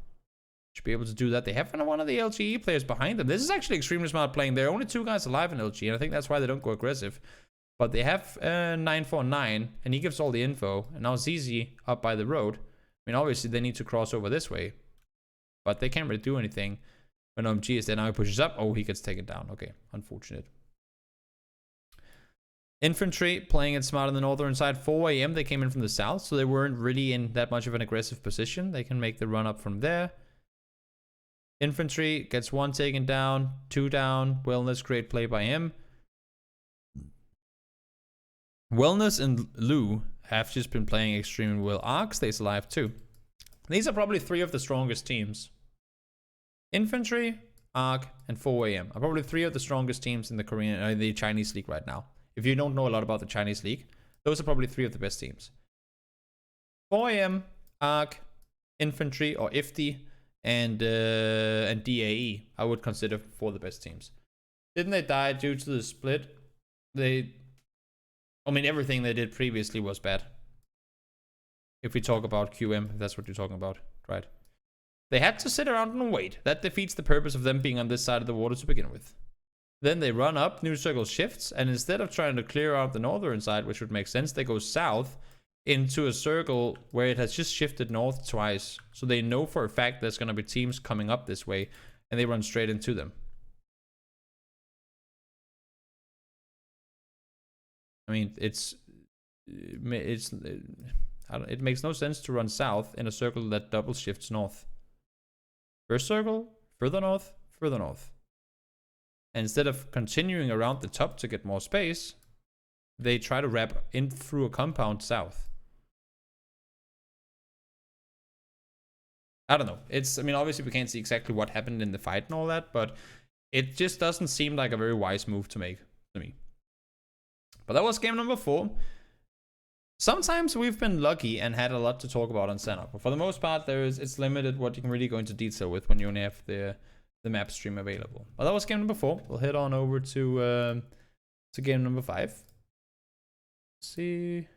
Should be able to do that. They have one of the LGE players behind them. This is actually extremely smart playing. There are only 2 guys alive in LG, and I think that's why they don't go aggressive. But they have 949, and he gives all the info. And now ZZ up by the road. I mean, obviously they need to cross over this way, but they can't really do anything when OMG is there. Now he pushes up. Oh, he gets taken down. Okay, unfortunate. Infantry playing it smart on the northern side. 4 AM, they came in from the south, so they weren't really in that much of an aggressive position. They can make the run up from there. Infantry gets 1 taken down, 2 down. Wellness, great play by him. Wellness and Lou have just been playing extremely well. Ark stays alive too. These are probably 3 of the strongest teams. Infantry, Ark, and 4 AM are probably 3 of the strongest teams in the the Chinese league right now. If you don't know a lot about the Chinese league, those are probably 3 of the best teams. 4 AM, Ark, Infantry or IFTY, and DAE, I would consider 4 of the best teams. Didn't they die due to the split? I mean, everything they did previously was bad. If we talk about QM, if that's what you're talking about, right? They had to sit around and wait. That defeats the purpose of them being on this side of the water to begin with. Then they run up, new circle shifts, and instead of trying to clear out the northern side, which would make sense, they go south into a circle where it has just shifted north twice. So they know for a fact there's going to be teams coming up this way, and they run straight into them. I mean, it makes no sense to run south in a circle that double shifts north. First circle, further north, further north. And instead of continuing around the top to get more space, they try to wrap in through a compound south. I don't know. I mean, obviously we can't see exactly what happened in the fight and all that, but it just doesn't seem like a very wise move to make to me. But that was game number 4. Sometimes we've been lucky and had a lot to talk about on Sanhok, but for the most part, it's limited what you can really go into detail with when you only have the map stream available. Well, that was game number 4. We'll head on over to game number 5. Let's see.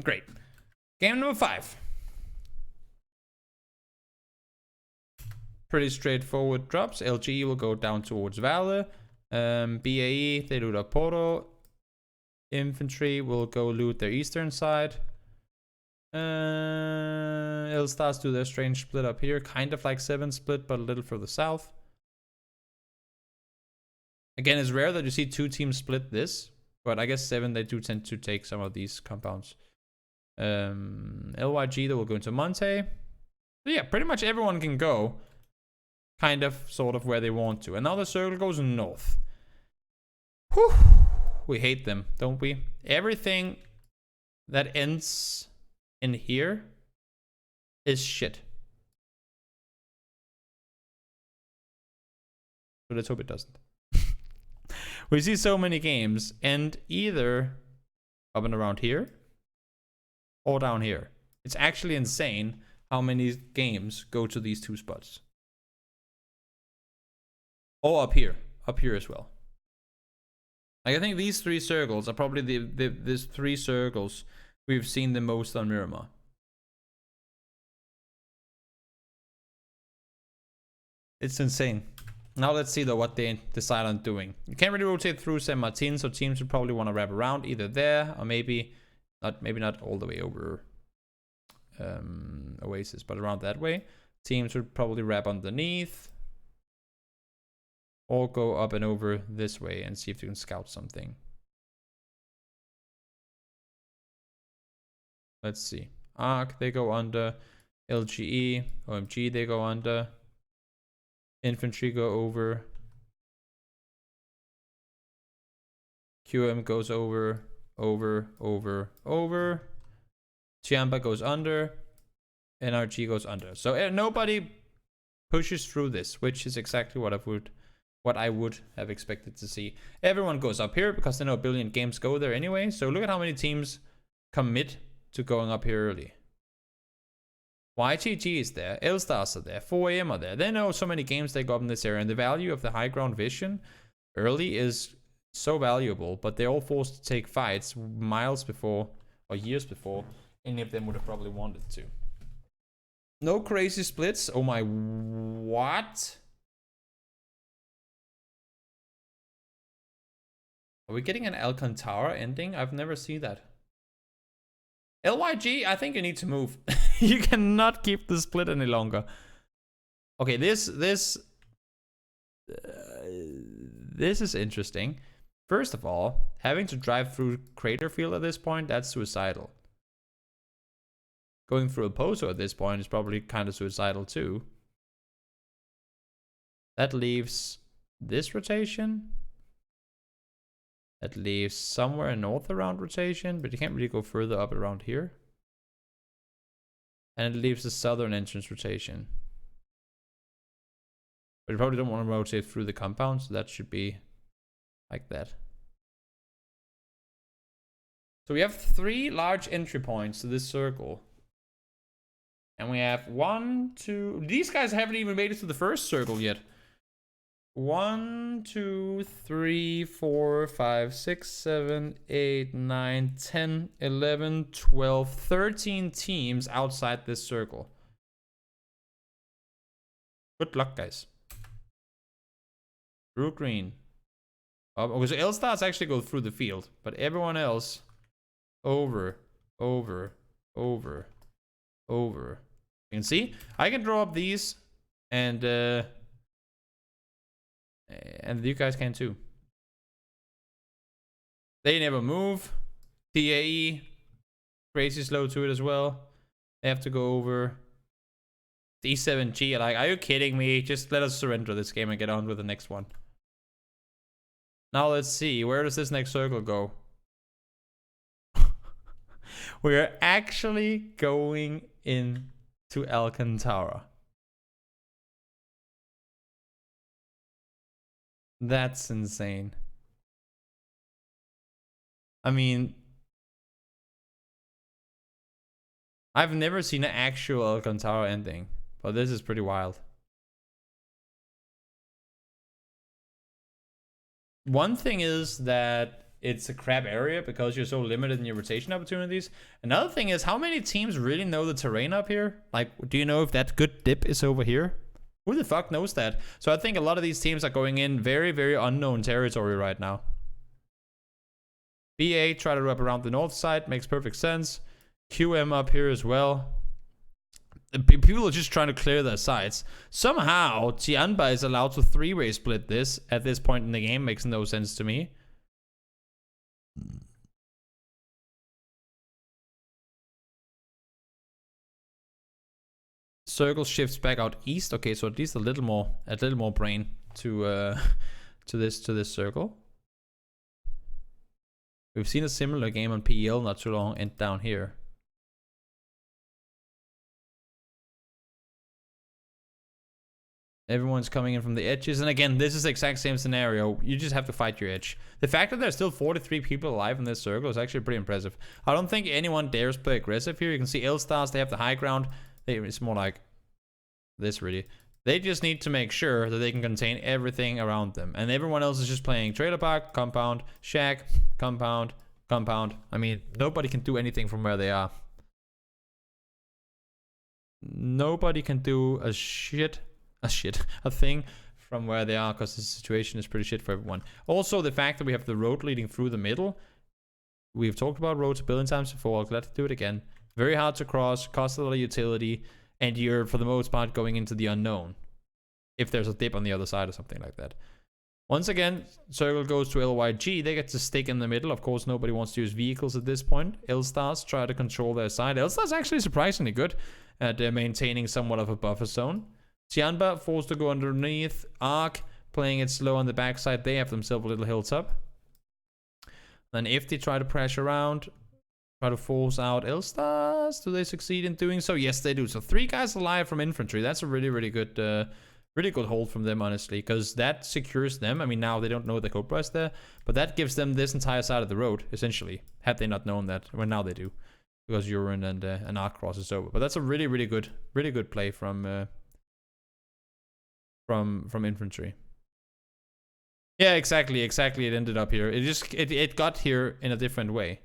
Great. Game number 5. Pretty straightforward drops. LG will go down towards Vale. BAE, they loot up Porto. Infantry will go loot their eastern side. L-Stars do their strange split up here. Kind of like 7 split, but a little further south. Again, it's rare that you see 2 teams split this. But I guess 7, they do tend to take some of these compounds. LYG, they will go into Monte. So yeah, pretty much everyone can go. Kind of, sort of where they want to. And now the circle goes north. Whew. We hate them, don't we? Everything that ends in here is shit. So let's hope it doesn't. We see so many games end either up and around here or down here. It's actually insane how many games go to these two spots. Or up here as well. Like, I think these three circles are probably these three circles we've seen the most on Miramar. It's insane. Now let's see though what they decide on doing. You can't really rotate through San Martin, so teams would probably want to wrap around either there or maybe not all the way over Oasis, but around that way. Teams would probably wrap underneath or go up and over this way and see if you can scout something. Let's see. Arc, they go under. LGE, OMG, they go under. Infantry go over. QM goes over. Chiamba goes under. NRG goes under. So nobody pushes through this, which is exactly what I would have expected to see. Everyone goes up here because they know a billion games go there anyway. So look at how many teams commit to going up here early. YGG is there, L-Stars are there, 4AM are there. They know so many games they go up in this area, and the value of the high ground vision early is so valuable, but they're all forced to take fights miles before or years before any of them would have probably wanted to. No crazy splits. Oh my, what? Are we getting an Alcantara ending? I've never seen that. LYG, I think you need to move. You cannot keep the split any longer. Okay, this is interesting. First of all, having to drive through Craterfield at this point, that's suicidal. Going through a Pozo at this point is probably kind of suicidal too. That leaves this rotation. That leaves somewhere north around rotation, but you can't really go further up around here. And it leaves the southern entrance rotation. But you probably don't want to rotate through the compound, so that should be like that. So we have 3 large entry points to this circle. And we have 1, 2... These guys haven't even made it to the first circle yet. 1, 2, 3, 4, 5, 6, 7, 8, 9, 10, 11, 12, 13 teams outside this circle. Good luck, guys. Blue, green. Okay, so L-Stars actually go through the field, but everyone else over. You can see, I can draw up these and you guys can too. They never move. TAE, crazy slow to it as well. They have to go over. D7G, like, are you kidding me? Just let us surrender this game and get on with the next one. Now let's see, where does this next circle go? We're actually going into Alcantara. That's insane. I mean, I've never seen an actual Alcantara ending, but this is pretty wild. One thing is that it's a crap area because you're so limited in your rotation opportunities. Another thing is, how many teams really know the terrain up here? Like, do you know if that good dip is over here? Who the fuck knows that? So I think a lot of these teams are going in very, very unknown territory right now. BA try to wrap around the north side, makes perfect sense. QM up here as well. People are just trying to clear their sides. Somehow, Tianba is allowed to 3-way split this at this point in the game. Makes no sense to me. Circle shifts back out east. Okay, so at least a little more brain to this circle. We've seen a similar game on PEL not too long and down here. Everyone's coming in from the edges. And again, this is the exact same scenario. You just have to fight your edge. The fact that there's still 43 people alive in this circle is actually pretty impressive. I don't think anyone dares play aggressive here. You can see L-Stars, they have the high ground. It's more like this, really. They just need to make sure that they can contain everything around them. And everyone else is just playing trailer park, compound, shack, compound, compound. I mean, nobody can do anything from where they are. Nobody can do a thing from where they are, because the situation is pretty shit for everyone. Also, the fact that we have the road leading through the middle. We've talked about roads a billion times before. I'm glad to do it again. Very hard to cross, costs a lot of utility, and you're, for the most part, going into the unknown. If there's a dip on the other side or something like that. Once again, circle goes to LYG. They get to stick in the middle. Of course, nobody wants to use vehicles at this point. L-Stars try to control their side. L-Stars actually surprisingly good at maintaining somewhat of a buffer zone. Tianba forced to go underneath. Arc playing it slow on the backside. They have themselves a little hilltop. Then if they try to pressure around, try to force out L-Stars, do they succeed in doing so? Yes, they do. So 3 guys alive from infantry. That's a really good hold from them, honestly, because that secures them. I mean, now they don't know the Cobra is there, but that gives them this entire side of the road, essentially, had they not known that. Well, now they do, because Urin and Arc crosses over. But that's a really good play from infantry. Yeah, exactly. It ended up here. It got here in a different way.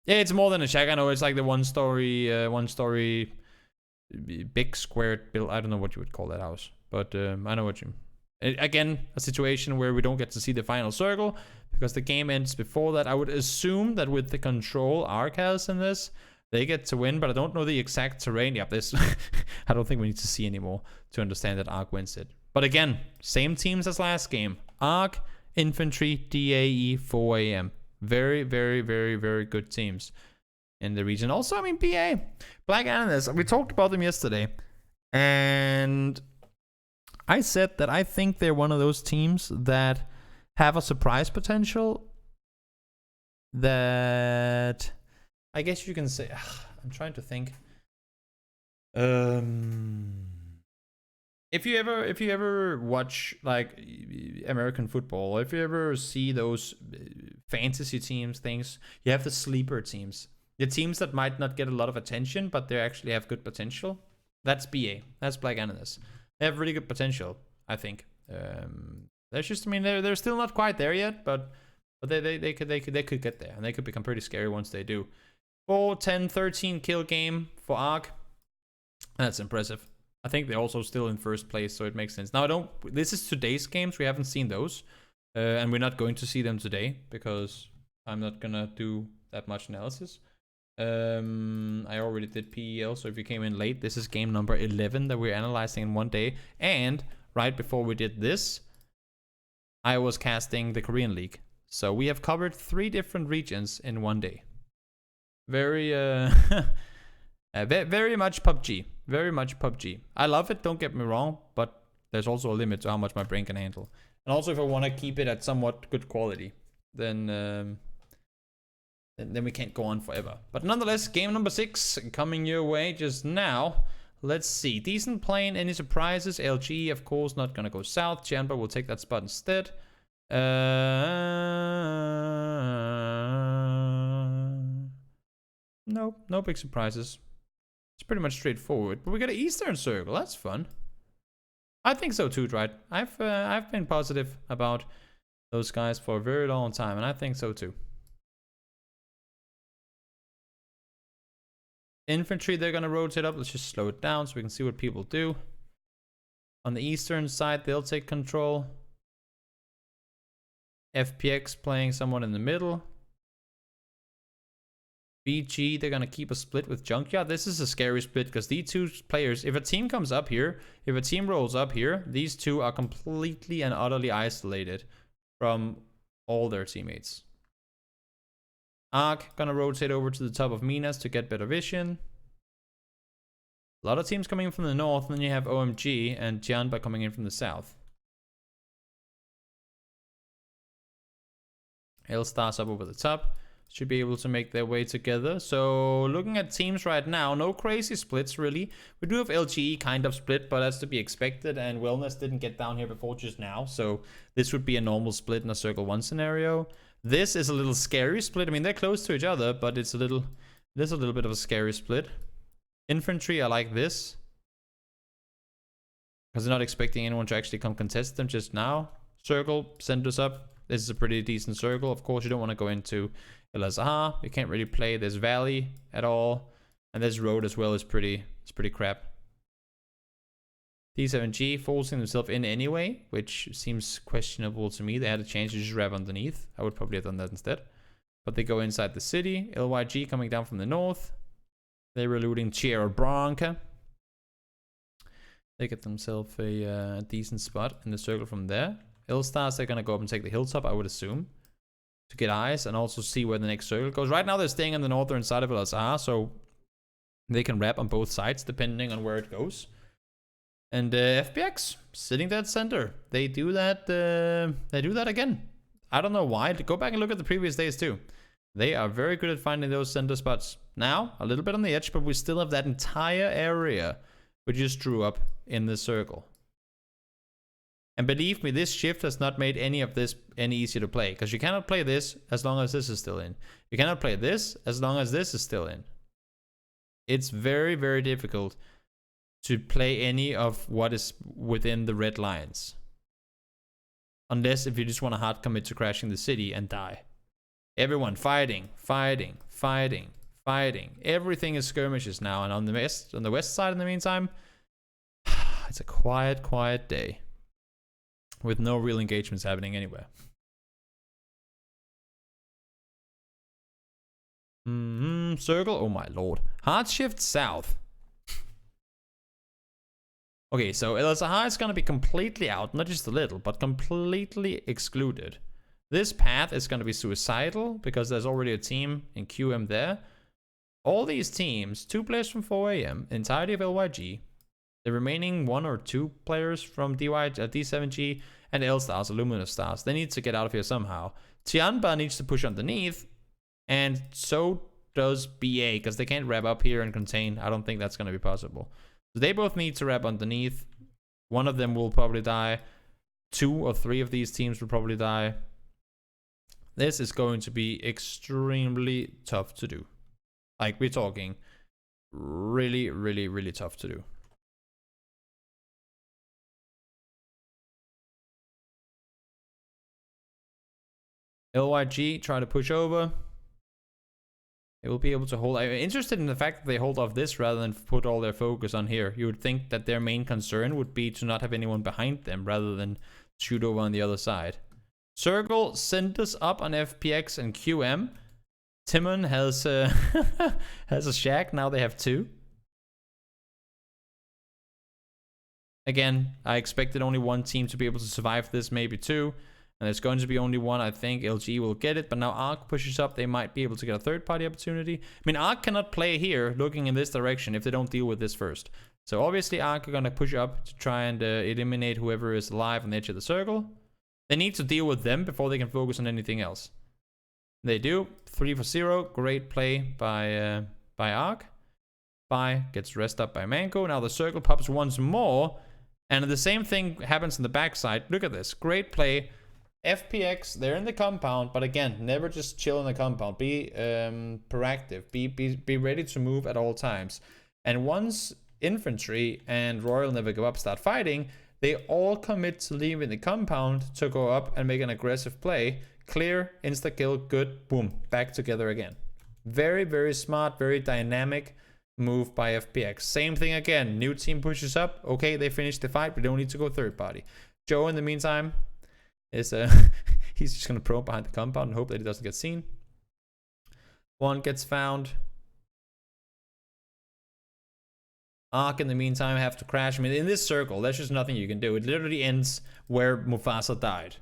Yeah, it's more than a shack. I know it's like the one story big squared build. I don't know what you would call that house, but I know what you mean. Again, a situation where we don't get to see the final circle because the game ends before that. I would assume that with the control Arc has in this, they get to win, but I don't know the exact terrain. Yep, this I don't think we need to see anymore to understand that Arc wins it. But again, same teams as last game. Arc, Infantry, DAE, 4AM. Very good teams in the region. Also, I mean, BA, Black Ananas, we talked about them yesterday. And I said that I think they're one of those teams that have a surprise potential that... I guess you can say, I'm trying to think. If you ever watch like American football, or if you ever see those fantasy teams things, you have the sleeper teams. The teams that might not get a lot of attention, but they actually have good potential. That's BA. That's Black Ananas. They have really good potential, I think. There's just, I mean, they're still not quite there yet, but they could get there, and they could become pretty scary once they do. 4, 10, 13 kill game for Arc. That's impressive. I think they're also still in first place, so it makes sense. Now, this is today's games. We haven't seen those. And we're not going to see them today because I'm not going to do that much analysis. I already did PEL, so if you came in late, this is game number 11 that we're analyzing in one day. And right before we did this, I was casting the Korean League. So we have covered 3 different regions in one day. Very much PUBG. Very much PUBG. I love it, don't get me wrong, but there's also a limit to how much my brain can handle. And also, if I want to keep it at somewhat good quality, then we can't go on forever. But nonetheless, game number 6 coming your way just now. Let's see. Decent playing. Any surprises? LG, of course, not gonna go south. Chamber will take that spot instead. Nope, no big surprises. It's pretty much straightforward. But we got an Eastern Circle. That's fun. I think so too, right? I've been positive about those guys for a very long time, and I think so too. Infantry, they're gonna rotate up. Let's just slow it down so we can see what people do. On the eastern side, they'll take control. FPX playing someone in the middle. BG, they're gonna keep a split with Junkyard. This is a scary split because these 2 players, if a team comes up here, if a team rolls up here, these 2 are completely and utterly isolated from all their teammates. Arc gonna rotate over to the top of Minas to get better vision. A lot of teams coming in from the north, and then you have OMG and Jianba coming in from the south. L-Stars up over the top. Should be able to make their way together. So looking at teams right now, no crazy splits really. We do have LGE kind of split, but that's to be expected. And Wellness didn't get down here before just now. So this would be a normal split in a Circle 1 scenario. This is a little scary split. I mean, they're close to each other, but there's a little bit of a scary split. Infantry, I like this. Because they're not expecting anyone to actually come contest them just now. Circle, send us up. This is a pretty decent circle. Of course, you don't want to go into El Azhar. You can't really play this valley at all. And this road as well is pretty crap. D7G forcing themselves in anyway, which seems questionable to me. They had a chance to just grab underneath. I would probably have done that instead. But they go inside the city. LYG coming down from the north. They're eluding Tierra Branca. They get themselves a decent spot in the circle from there. L-Stars, they're going to go up and take the hilltop, I would assume, to get eyes and also see where the next circle goes. Right now, they're staying on the northern side of El Azhar, so they can wrap on both sides depending on where it goes. And FPX sitting dead center. They do that. They do that again. I don't know why. Go back and look at the previous days too. They are very good at finding those center spots. Now a little bit on the edge, but we still have that entire area we just drew up in the circle. And believe me, this shift has not made any of this any easier to play, because you cannot play this as long as this is still in. You cannot play this as long as this is still in. It's very, very difficult to play any of what is within the red lines. Unless if you just want to hard commit to crashing the city and die. Everyone fighting, fighting, fighting, fighting. Everything is skirmishes now, and on the west side in the meantime, it's a quiet, quiet day. With no real engagements happening anywhere. Circle, oh my lord. Hard shift south. Okay, so El Azhar is gonna be completely out, not just a little, but completely excluded. This path is gonna be suicidal because there's already a team in QM there. All these teams, 2 players from 4 AM, entirety of LYG, the remaining 1 or 2 players from D7G and L-Stars, Luminous Stars, they need to get out of here somehow. Tianba needs to push underneath, and so does BA, because they can't wrap up here and contain. I don't think that's going to be possible. So they both need to wrap underneath. One of them will probably die. 2 or 3 of these teams will probably die. This is going to be extremely tough to do. Like, we're talking really, really, really tough to do. LYG try to push over. They will be able to hold. I'm interested in the fact that they hold off this rather than put all their focus on here. You would think that their main concern would be to not have anyone behind them rather than shoot over on the other side. Circle sent us up on FPX and QM. Timon has has a shack. Now they have 2. Again, I expected only 1 team to be able to survive this, maybe 2. And there's going to be only 1, I think. LG will get it, but now ARC pushes up. They might be able to get a third-party opportunity. I mean, ARC cannot play here looking in this direction if they don't deal with this first. So obviously, ARC are going to push up to try and eliminate whoever is alive on the edge of the circle. They need to deal with them before they can focus on anything else. They do. 3 for 0. Great play by ARC. Spy gets rest up by Manko. Now the circle pops once more. And the same thing happens on the backside. Look at this. Great play. FPX, they're in the compound, but again, never just chill in the compound. Be proactive. Be ready to move at all times. And once infantry and Royal Never Give Up start fighting, they all commit to leaving the compound to go up and make an aggressive play. Clear, insta-kill, good, boom, back together again. Very, very smart, very dynamic move by FPX. Same thing again. New team pushes up. Okay, they finish the fight. We don't need to go third party. Joe, in the meantime, is he's just gonna probe behind the compound and hope that he doesn't get seen. 1 gets found. Ark in the meantime have to crash. I mean, in this circle, there's just nothing you can do. It literally ends where Mufasa died.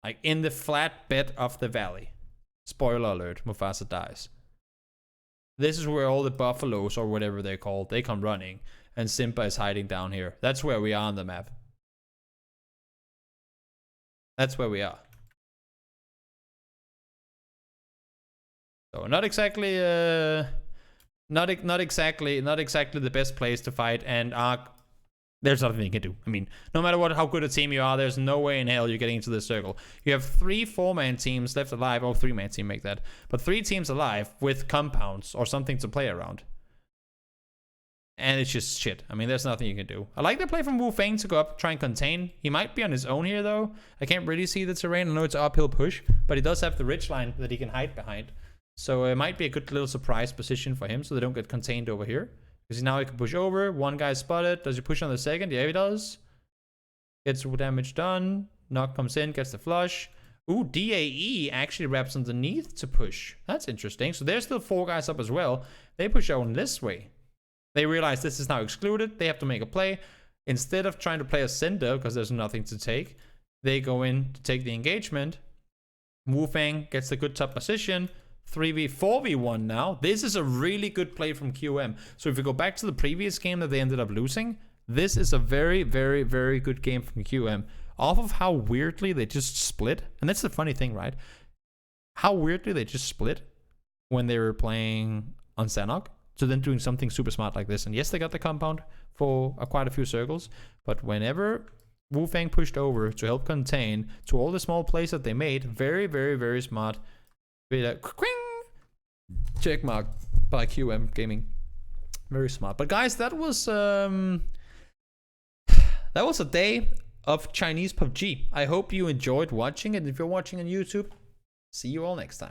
Like in the flat bed of the valley. Spoiler alert, Mufasa dies. This is where all the buffaloes or whatever they're called, they come running. And Simba is hiding down here. That's where we are on the map. That's where we are. So not exactly not exactly the best place to fight, and there's nothing you can do. I mean, no matter how good a team you are, there's no way in hell you're getting into this circle. You have 3 4-man teams left alive. Oh, 3-man team make that. But 3 teams alive with compounds or something to play around. And it's just shit. I mean, there's nothing you can do. I like the play from Wu Feng to go up, try and contain. He might be on his own here, though. I can't really see the terrain. I know it's an uphill push, but he does have the ridge line that he can hide behind. So it might be a good little surprise position for him so they don't get contained over here. Because now he can push over. One guy spotted. Does he push on the second? Yeah, he does. Gets damage done. Knock comes in, gets the flush. Ooh, DAE actually wraps underneath to push. That's interesting. So there's still 4 guys up as well. They push on this way. They realize this is now excluded. They have to make a play. Instead of trying to play a sender, because there's nothing to take, they go in to take the engagement. Wu Feng gets the good top position. 4v1 now. This is a really good play from QM. So if we go back to the previous game that they ended up losing, this is a very, very, very good game from QM. Off of how weirdly they just split. And that's the funny thing, right? How weirdly they just split when they were playing on Sanhok. So then doing something super smart like this. And yes, they got the compound for quite a few circles. But whenever Wu Feng pushed over to help contain to all the small plays that they made, very, very, very smart. Check mark by QM Gaming. Very smart. But guys, that was a day of Chinese PUBG. I hope you enjoyed watching it. If you're watching on YouTube, see you all next time.